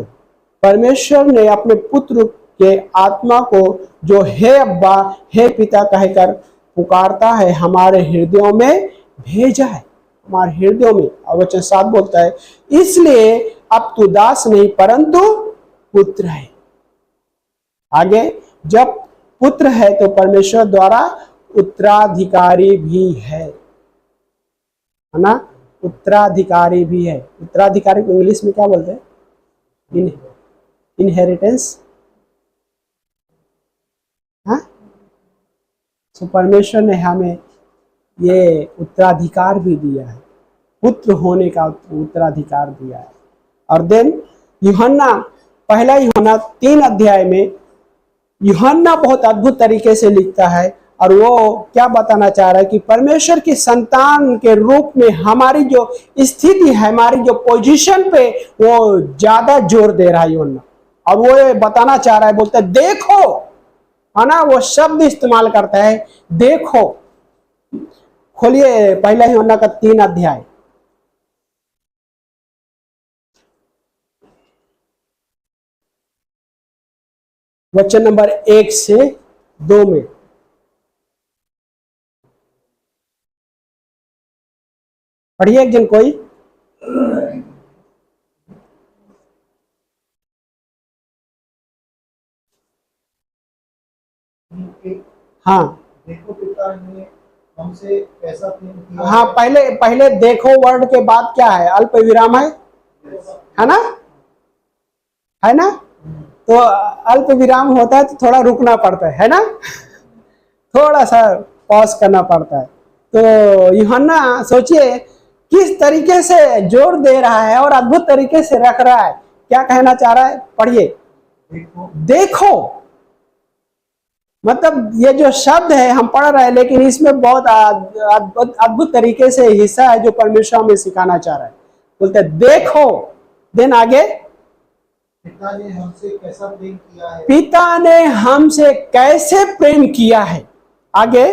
परमेश्वर ने अपने पुत्र के आत्मा को, जो हे अब्बा, हे पिता कहकर पुकारता है, हमारे हृदयों में भेजा है, हमारे हृदयों में। और वचन 7 बोलता है, इसलिए अब तू दास नहीं परंतु पुत्र है। आगे, जब पुत्र है तो परमेश्वर द्वारा उत्तराधिकारी भी है ना, उत्तराधिकारी भी है। उत्तराधिकारी को इंग्लिश में क्या बोलते हैं? इनहेरिटेंस। हाँ, तो परमेश्वर ने हमें ये उत्तराधिकार भी दिया है, पुत्र होने का उत्तराधिकार दिया है। और देन पहला यूहन्ना 3 अध्याय में यूहन्ना बहुत अद्भुत तरीके से लिखता है, और वो क्या बताना चाह रहा है कि परमेश्वर की संतान के रूप में हमारी जो स्थिति है, हमारी जो पोजीशन पे, वो ज्यादा जोर दे रहा है यूहन्ना। और वो ये बताना चाह रहा है, बोलता है देखो, है ना, वो शब्द इस्तेमाल करता है, देखो। खोलिए पहला यूहन्ना का 3 अध्याय वचन नंबर 1 से 2 में। पढ़िए एक जन कोई। हाँ, देखो पिता ने हमसे ऐसा प्रेम किया। हाँ, पहले देखो वर्ड के बाद क्या है? अल्प विराम है ना, है ना? तो अल्प विराम होता है तो थोड़ा रुकना पड़ता है ना, थोड़ा सा पॉज करना पड़ता है। तो यूहन्ना सोचिए किस तरीके से जोर दे रहा है और अद्भुत तरीके से रख रहा है। क्या कहना चाह रहा है? पढ़िए। देखो मतलब ये जो शब्द है हम पढ़ रहे हैं, लेकिन इसमें बहुत अद्भुत तरीके से हिस्सा है जो परमेश्वर हमें सिखाना चाह रहा है। बोलते हैं देखो, देन आगे, पिता ने हमसे कैसा प्रेम किया है, पिता ने हमसे कैसे प्रेम किया है। आगे,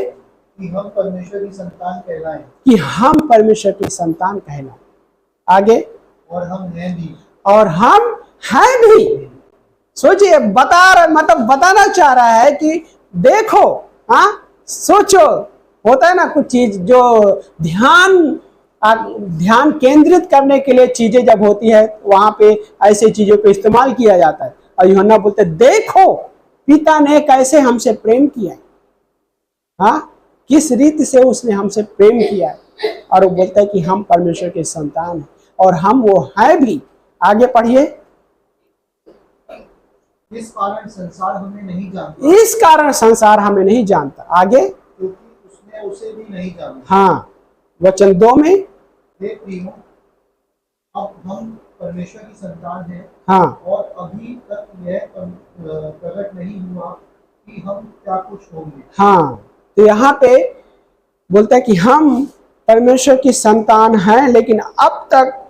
कि हम परमेश्वर की संतान कहलाएं, कि हम परमेश्वर की संतान कहलाएं। आगे, और हम हैं भी, और हम हैं भी। सोचिए, बताना चाह रहा है कि देखो, हाँ, सोचो, होता है ना कुछ चीज जो ध्यान केंद्रित करने के लिए चीजें जब होती है वहां पे ऐसे चीजों को इस्तेमाल किया जाता है। और यूहन्ना बोलते देखो पिता ने कैसे हमसे प्रेम किया है, हाँ किस रीति से उसने हमसे प्रेम किया है। और वो बोलता है कि हम परमेश्वर के संतान हैं और हम वो है भी। आगे पढ़िए। इस कारण संसार हमें नहीं जानता, इस कारण संसार हमें नहीं जानता। आगे, क्योंकि उसने उसे भी नहीं जाना। हाँ वचन 2 में, हे प्रियो, अब हम परमेश्वर की संतान हैं, हाँ और अभी तक यह प्रकट नहीं हुआ कि हम क्या कुछ होंगे। हाँ, तो यहाँ पे बोलता है कि हम परमेश्वर की संतान हैं, लेकिन अब तक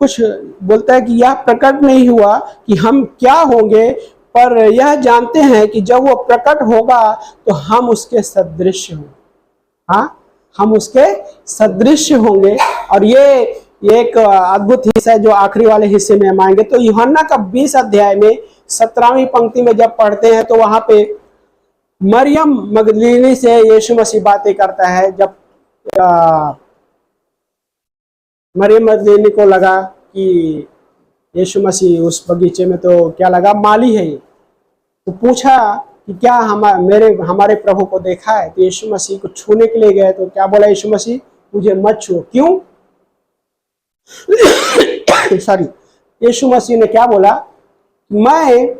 कुछ बोलता है कि यह प्रकट नहीं हुआ कि हम क्या होंगे, पर यह जानते हैं कि जब वो प्रकट होगा तो हम उसके सदृश होंगे। हाँ हम उसके सदृश होंगे। और ये एक अद्भुत हिस्सा है जो आखिरी वाले हिस्से में हम आएंगे। तो यूहन्ना का 20 अध्याय में 17वीं पंक्ति में जब पढ़ते हैं तो वहां पे मरियम मगदलीनी से यीशु मसीह बातें करता है। जब मरियम मगदलीनी को लगा कि यीशु मसीह उस बगीचे में, तो क्या लगा माली है ये, तो पूछा कि क्या हमारे प्रभु को देखा है। तो यीशु मसीह को छूने के लिए गए तो क्या बोला यीशु मसीह, मुझे मत छुओ। क्यों? सॉरी, यीशु मसीह ने क्या बोला, मैं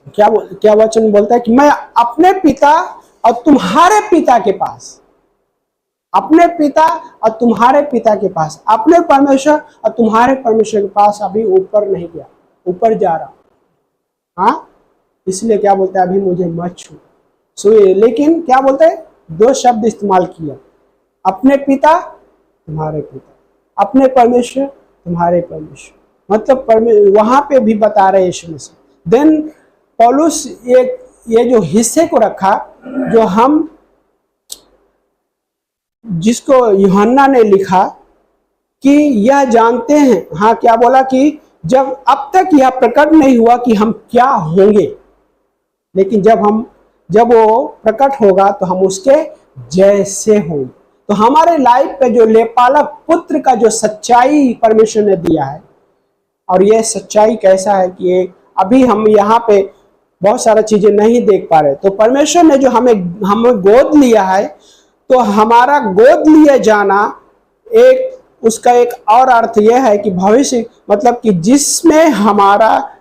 क्या वचन बोलता है कि मैं अपने पिता और तुम्हारे पिता के पास, अपने पिता और तुम्हारे पिता के पास, अपने परमेश्वर और तुम्हारे परमेश्वर के पास अभी ऊपर नहीं गया, ऊपर जा रहा। हाँ इसलिए क्या बोलता है, अभी मुझे मत छू। लेकिन क्या बोलते हैं, 2 शब्द इस्तेमाल किया, अपने पिता तुम्हारे पिता, अपने परमेश्वर तुम्हारे परमेश्वर। मतलब वहां पे भी बता रहे यीशु मसीह। देन पौलुस ये जो हिस्से को रखा, जो हम जिसको यूहन्ना ने लिखा कि यह जानते हैं, हाँ क्या बोला कि जब अब तक यह प्रकट नहीं हुआ कि हम क्या होंगे, लेकिन जब वो प्रकट होगा तो हम उसके जैसे होंगे। तो हमारे लाइफ पे जो लेपालक पुत्र का जो सच्चाई परमेश्वर ने दिया है, और ये सच्चाई कैसा है कि अभी हम यहाँ पे बहुत सारा चीजें नहीं देख पा रहे। तो परमेश्वर ने जो हमें गोद लिया है, तो हमारा गोद लिए जाना उसका एक और अर्थ यह है कि भविष्य, मतलब कि जिसमें हमारा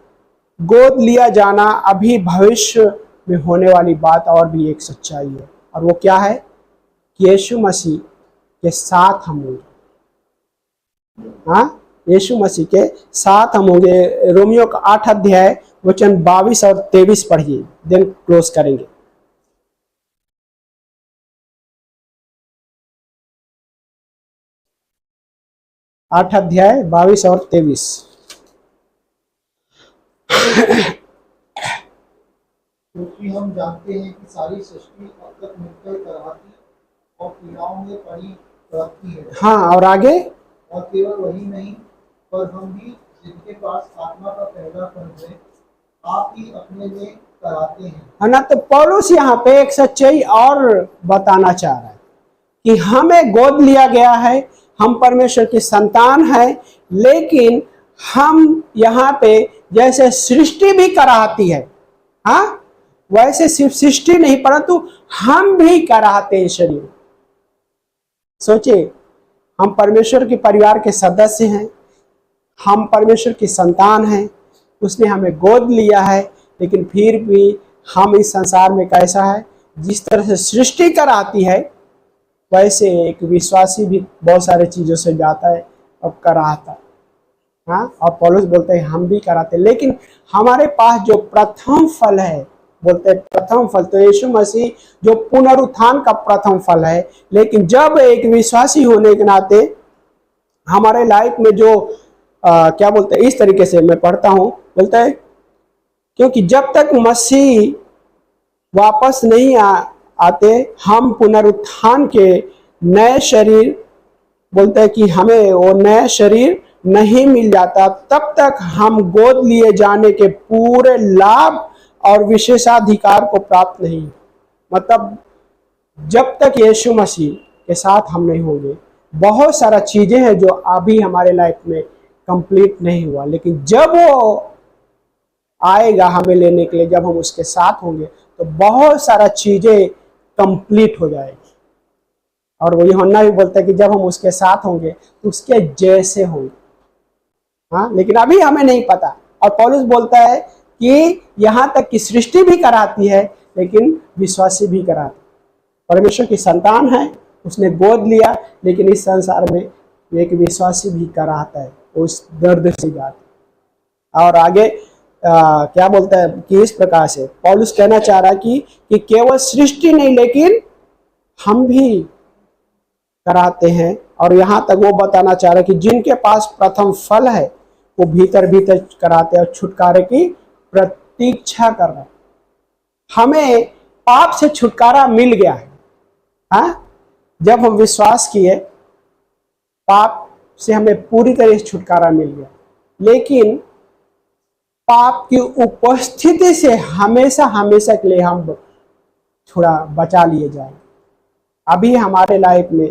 गोद लिया जाना अभी भविष्य में होने वाली बात और भी एक सच्चाई है। और वो क्या है कि यीशु मसीह के साथ हम होंगे। हाँ यीशु मसीह के साथ हम होंगे। रोमियो का 8 अध्याय वचन 22 और 23 पढ़िए, देन क्लोज करेंगे। आठ अध्याय 22 और 23। क्योंकि हम जानते हैं कि सारी सृष्टि अब तक मिलकर कराहती और पीड़ाओं में पड़ी रहती है। हाँ और आगे, और केवल वही नहीं, पर हम भी जिनके पास आत्मा का पहला फल है, आप ही अपने में कराते हैं। है ना। तो पौलुस यहाँ पे एक सच्चाई और बताना चाह रहा है कि हमें गोद लिया गया है, हम परमेश्वर की संतान हैं, लेकिन हम यहाँ पे जैसे सृष्टि भी कराहती है, हाँ वैसे सिर्फ सृष्टि नहीं परंतु हम भी कराहते हैं शरीर। सोचिए, हम परमेश्वर के परिवार के सदस्य हैं, हम परमेश्वर की संतान हैं, उसने हमें गोद लिया है, लेकिन फिर भी हम इस संसार में कैसा है, जिस तरह से सृष्टि कराती है वैसे एक विश्वासी भी बहुत सारे चीजों से जाता है और कराता है। हाँ और पौलुस बोलते हैं हम भी कराते हैं, लेकिन हमारे पास जो प्रथम फल है, बोलते हैं प्रथम फल, तो यीशु मसीह जो पुनरुत्थान का प्रथम फल है। लेकिन जब एक विश्वासी होने के नाते हमारे लाइफ में जो क्या बोलते हैं, इस तरीके से मैं पढ़ता हूं, बोलता है क्योंकि जब तक मसीह वापस नहीं आते, हम पुनरुत्थान के नए शरीर, बोलते हैं कि हमें वो नया शरीर नहीं मिल जाता, तब तक हम गोद लिए जाने के पूरे लाभ और विशेषाधिकार को प्राप्त नहीं। मतलब जब तक यीशु मसीह के साथ हम नहीं होंगे, बहुत सारा चीजें हैं जो अभी हमारे लाइफ में कंप्लीट नहीं हुआ, लेकिन जब वो आएगा हमें लेने के लिए, जब हम उसके साथ होंगे, तो बहुत सारा चीजें कंप्लीट हो जाएगी। और वो यूहन्ना भी बोलता है कि जब हम उसके साथ होंगे तो उसके जैसे होंगे। हाँ, लेकिन अभी हमें नहीं पता। और पौलुस बोलता है कि यहाँ तक कि सृष्टि भी कराती है, लेकिन विश्वासी भी कराती है। परमेश्वर की संतान है, उसने गोद लिया, लेकिन इस संसार में एक विश्वासी भी कराता है उस दर्द से बात। और आगे क्या बोलता है कि इस प्रकार से पौलुस कहना चाह रहा है कि केवल सृष्टि नहीं, लेकिन हम भी कराते हैं। और यहाँ तक वो बताना चाह रहा है कि जिनके पास प्रथम फल है वो भीतर भीतर कराते हैं और छुटकारे की प्रतीक्षा कर रहे हैं। हमें पाप से छुटकारा मिल गया है। हाँ, जब हम विश्वास किए, पाप से हमें पूरी तरह से छुटकारा मिल गया, लेकिन पाप की उपस्थिति से हमेशा हमेशा के लिए हम थोड़ा बचा लिए जाए। अभी हमारे लाइफ में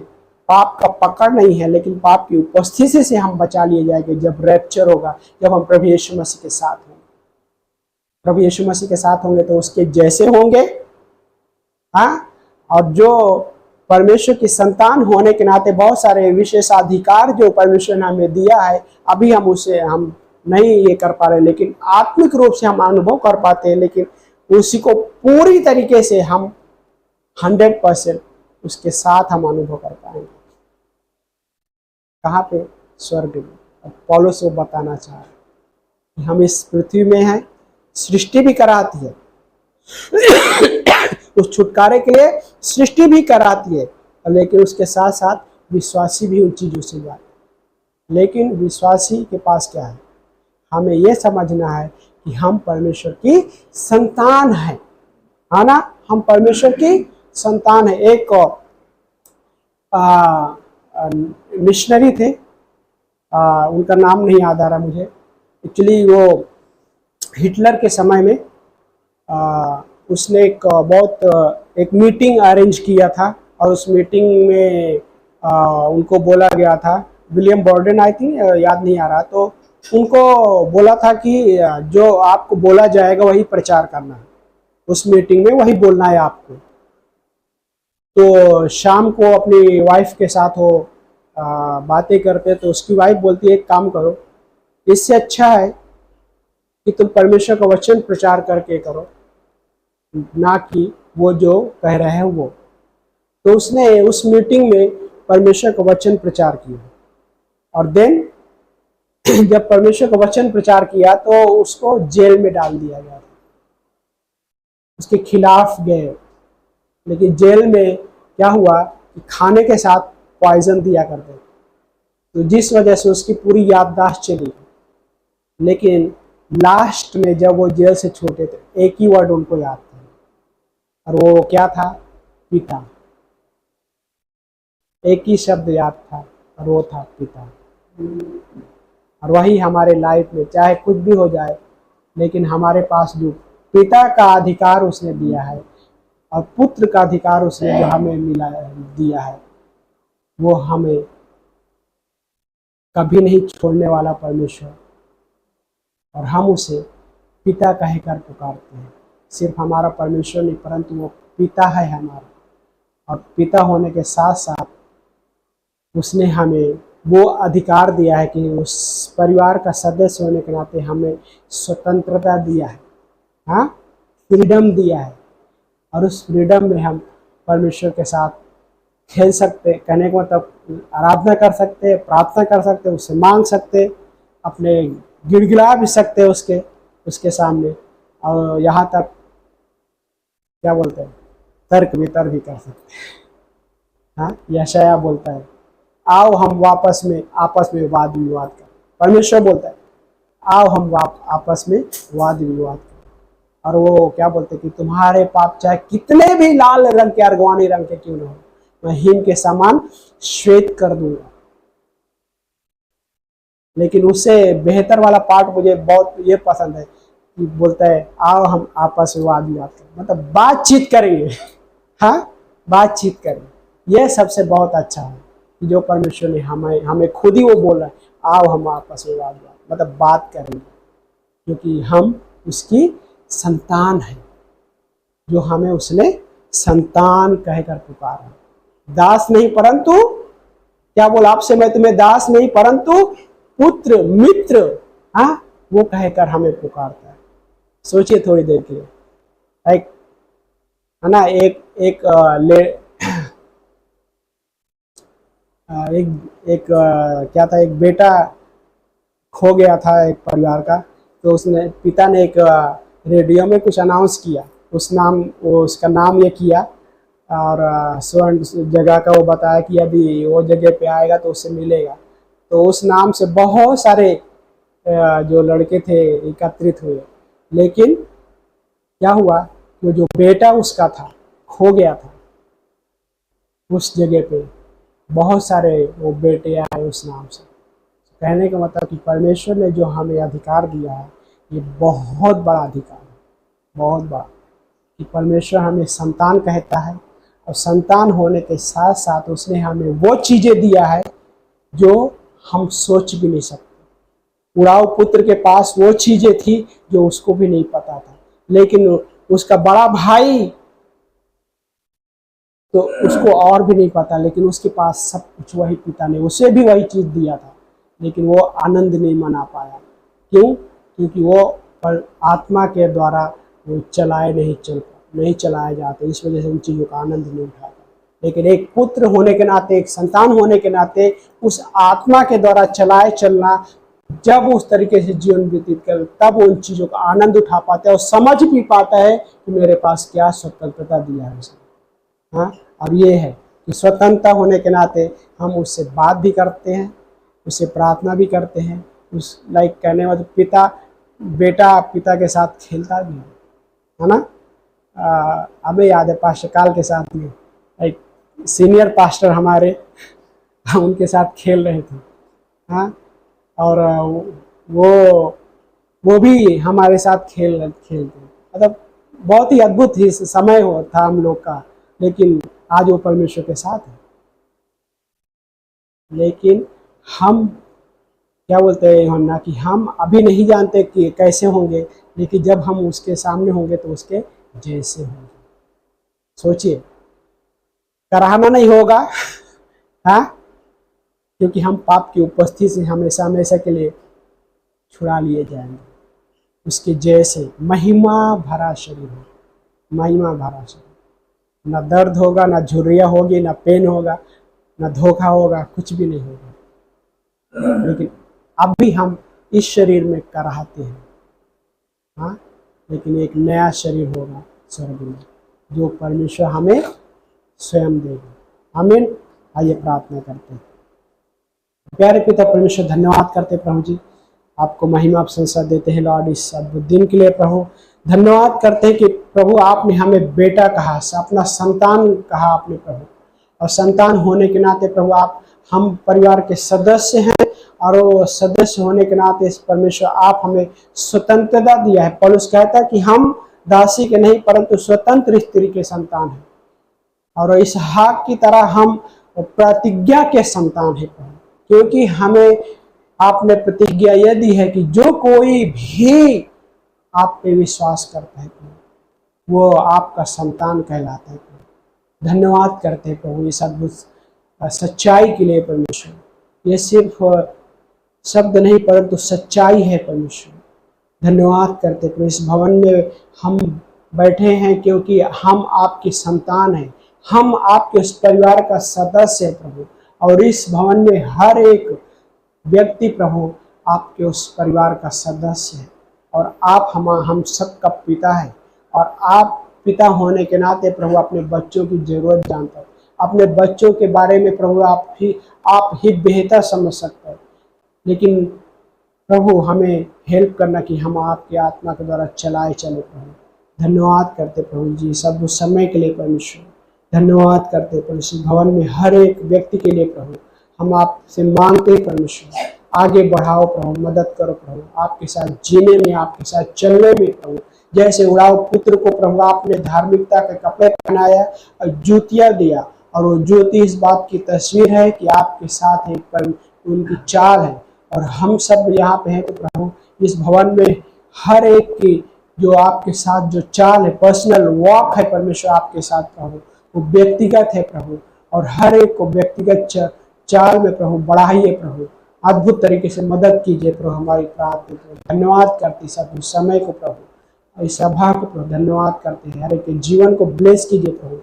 पाप का पकड़ नहीं है, लेकिन पाप की उपस्थिति से हम बचा लिए जाएंगे जब रैप्चर होगा, जब हम प्रभु यीशु मसीह के साथ होंगे। प्रभु यीशु मसीह के साथ होंगे तो उसके जैसे होंगे। हाँ, और जो परमेश्वर की संतान होने के नाते बहुत सारे विशेषाधिकार जो परमेश्वर ने हमें दिया है, अभी हम उसे हम नहीं ये कर पा रहे, लेकिन आत्मिक रूप से हम अनुभव कर पाते हैं। लेकिन उसी को पूरी तरीके से हम 100% उसके साथ हम अनुभव कर पाएंगे। कहाँ पे? स्वर्ग में। अब पौलुस वो बताना चाह रहे कि हम इस पृथ्वी में हैं, सृष्टि भी कराती है उस छुटकारे के लिए सृष्टि भी कराती है, लेकिन उसके साथ साथ विश्वासी भी उन चीजों से जाते। लेकिन विश्वासी के पास क्या है? हमें यह समझना है कि हम परमेश्वर की संतान है ना। हम परमेश्वर की संतान है। एक मिशनरी थे, उनका नाम नहीं याद आ रहा मुझे। एक्चुअली वो हिटलर के समय में उसने एक मीटिंग अरेंज किया था, और उस मीटिंग में उनको बोला गया था, विलियम बॉर्डन आई थिंक, याद नहीं आ रहा, तो उनको बोला था कि जो आपको बोला जाएगा वही प्रचार करना है, उस मीटिंग में वही बोलना है आपको। तो शाम को अपनी वाइफ के साथ वो बातें करते, तो उसकी वाइफ बोलती है, एक काम करो, इससे अच्छा है कि तुम परमेश्वर का वचन प्रचार करके करो, ना कि वो जो कह रहे हैं वो। तो उसने उस मीटिंग में परमेश्वर का वचन प्रचार किया, और देन जब परमेश्वर का वचन प्रचार किया तो उसको जेल में डाल दिया गया, उसके खिलाफ गए। लेकिन जेल में क्या हुआ कि खाने के साथ पॉइजन दिया करते, तो जिस वजह से उसकी पूरी याददाश्त चली। लेकिन लास्ट में जब वो जेल से छूटे तो एक ही वर्ड उनको याद था, और वो क्या था? पिता। एक ही शब्द याद था, और वो था पिता। और वही हमारे लाइफ में चाहे कुछ भी हो जाए, लेकिन हमारे पास जो पिता का अधिकार उसने दिया है, और पुत्र का अधिकार उसने जो हमें दिया है, वो हमें कभी नहीं छोड़ने वाला परमेश्वर, और हम उसे पिता कहकर पुकारते हैं। सिर्फ हमारा परमेश्वर नहीं, परंतु वो पिता है हमारा। और पिता होने के साथ साथ उसने हमें वो अधिकार दिया है कि उस परिवार का सदस्य होने के नाते हमें स्वतंत्रता दिया है, हाँ, फ्रीडम दिया है। और उस फ्रीडम में हम परमेश्वर के साथ खेल सकते, कहने का मतलब आराधना कर सकते, प्रार्थना कर सकते, उससे मांग सकते, अपने गिड़गिड़ा भी सकते उसके सामने, और यहाँ तक क्या बोलते हैं, तर्क वितर्क भी कर सकते हैं। हाँ, यशाया बोलता है, आओ हम आपस में वाद विवाद करें। परमेश्वर बोलता है, आओ हम आपस में वाद विवाद करें। और वो क्या बोलते हैं कि तुम्हारे पाप चाहे कितने भी लाल रंग के, अर्गवानी रंग के क्यों न हो, मैं हिम के समान श्वेत कर दूंगा। लेकिन उससे बेहतर वाला पार्ट मुझे बहुत ये पसंद है कि बोलता है, आओ हम आपस में वाद विवाद करें, मतलब बातचीत करेंगे। हाँ, बातचीत करें। यह सबसे बहुत अच्छा है कि जो परमेश्वर ने हमें खुद ही वो बोल रहा है, आओ हम आपस में मतलब बात करेंगे, क्योंकि हम उसकी संतान है, जो हमें उसने संतान कहकर पुकारा। दास नहीं परंतु क्या बोला आपसे, मैं तुम्हें दास नहीं परंतु पुत्र मित्र, हाँ, वो कहकर हमें पुकारता है। सोचिए थोड़ी देर के लिए, एक है ना, क्या था, एक बेटा खो गया था एक परिवार का। तो उसने पिता ने एक रेडियो में कुछ अनाउंस किया, उसका नाम ये किया और स्वर्ण जगह का वो बताया कि यदि वो जगह पे आएगा तो उससे मिलेगा। तो उस नाम से बहुत सारे जो लड़के थे एकत्रित हुए। लेकिन क्या हुआ, वो जो बेटा उसका था खो गया था, उस जगह पे बहुत सारे वो बेटे आए उस नाम से। कहने का मतलब कि परमेश्वर ने जो हमें अधिकार दिया है, ये बहुत बड़ा अधिकार है, बहुत बड़ा, कि परमेश्वर हमें संतान कहता है। और संतान होने के साथ साथ उसने हमें वो चीज़ें दिया है जो हम सोच भी नहीं सकते। उड़ाऊ पुत्र के पास वो चीज़ें थी जो उसको भी नहीं पता था, लेकिन उसका बड़ा भाई तो उसको और भी नहीं पता, लेकिन उसके पास सब कुछ, वही पिता ने उसे भी वही चीज़ दिया था, लेकिन वो आनंद नहीं मना पाया। क्यों? क्योंकि वो पर आत्मा के द्वारा वो नहीं चलाए जाते, इस वजह से उन चीज़ों का आनंद नहीं उठाता। लेकिन एक पुत्र होने के नाते, एक संतान होने के नाते, उस आत्मा के द्वारा चलाए चलना, जब उस तरीके से जीवन व्यतीत कर, तब उन चीज़ों का आनंद उठा पाता है और समझ भी पाता है कि मेरे पास क्या स्वतंत्रता दिया है उसने। हाँ, अब ये है कि स्वतंत्रता होने के नाते हम उससे बात भी करते हैं, उससे प्रार्थना भी करते हैं। उस कहने वाले बेटा पिता के साथ खेलता भी है ना। हमें याद है पास्टर काल के साथ में एक सीनियर पास्टर हमारे, हम उनके साथ खेल रहे थे। हाँ, और वो भी हमारे साथ खेलते, मतलब बहुत ही अद्भुत ही समय था हम लोग का। लेकिन आज वो परमेश्वर के साथ है। लेकिन हम क्या बोलते हैं ना, कि हम अभी नहीं जानते कि कैसे होंगे, लेकिन जब हम उसके सामने होंगे तो उसके जैसे होंगे। सोचिए, कराहना नहीं होगा, हाँ, क्योंकि हम पाप की उपस्थिति से हमेशा हमेशा के लिए छुड़ा लिए जाएंगे। उसके जैसे महिमा भरा शरीर हो, महिमा भरा शरीर, ना दर्द होगा, ना झुर्रियाँ होगी, ना पेन होगा, ना धोखा होगा, कुछ भी नहीं होगा। लेकिन अब भी हम इस शरीर में कराहते हैं, हाँ, लेकिन एक नया शरीर होगा स्वर्ग में, जो परमेश्वर हमें स्वयं देगा। आमीन। आइए प्रार्थना करते हैं। प्यारे पिता परमेश्वर, धन्यवाद करते प्रभु जी, आपको महिमा प्रशंसा देते हैं लॉर्ड इस अद्भुत दिन के लिए। प्रभु धन्यवाद करते हैं कि प्रभु आपने हमें बेटा कहा, अपना संतान कहा आपने प्रभु, और संतान होने के नाते प्रभु आप हम परिवार के सदस्य हैं, और वो सदस्य होने के नाते परमेश्वर आप हमें स्वतंत्रता दिया है। पौलुस कहता है कि हम दासी के नहीं परंतु स्वतंत्र स्त्री के संतान हैं, और इसहाक की तरह हम प्रतिज्ञा के संतान हैं, क्योंकि हमें आपने प्रतिज्ञा यह दी है कि जो कोई भी आप पे विश्वास करता है वो आपका संतान कहलाता है। धन्यवाद करते हैं प्रभु इस अद्भुत सच्चाई के लिए परमेश्वर। ये सिर्फ शब्द नहीं परंतु सच्चाई है परमेश्वर। धन्यवाद करते प्रभु, इस भवन में हम बैठे हैं क्योंकि हम आपकी संतान हैं, हम आपके उस परिवार का सदस्य है प्रभु, और इस भवन में हर एक व्यक्ति प्रभु आपके उस परिवार का सदस्य है, और आप हम सबका पिता है। और आप पिता होने के नाते प्रभु अपने बच्चों की जरूरत जानते हो, अपने बच्चों के बारे में प्रभु आप ही बेहतर समझ सकते हो। लेकिन प्रभु हमें हेल्प करना कि हम आपके आत्मा के द्वारा चलाए चले प्रभु। धन्यवाद करते प्रभु जी सब उस समय के लिए परमेश्वर। धन्यवाद करते परमेश्वर, भवन में हर एक व्यक्ति के लिए प्रभु हम आपसे मांगते परमेश्वर, आगे बढ़ाओ प्रभु, मदद करो प्रभु, आपके साथ जीने में, आपके साथ चलने में प्रभु, जैसे उड़ाऊ पुत्र को प्रभु आपने धार्मिकता के कपड़े पहनाया और जूतियां दिया, और वो ज्योति इस बात की तस्वीर है कि आपके साथ एक उनकी चाल है। और हम सब यहाँ पे हैं तो प्रभु इस भवन में हर एक की जो आपके साथ जो चाल है, पर्सनल वॉक है परमेश्वर आपके साथ प्रभु, वो व्यक्तिगत है प्रभु, और हर एक को व्यक्तिगत चाल में प्रभु बढ़ाइए प्रभु, अद्भुत तरीके से मदद कीजिए प्रभु। हमारी प्रार्थना प्रभु धन्यवाद करते सब इस समय को प्रभु, इस सभा को प्रभु धन्यवाद करते हैं, हर एक के जीवन को ब्लेस कीजिए प्रभु,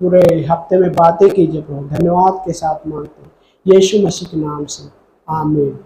पूरे हफ्ते में बातें कीजिए प्रभु, धन्यवाद के साथ मांगते हैं यीशु मसीह के नाम से, आमीन।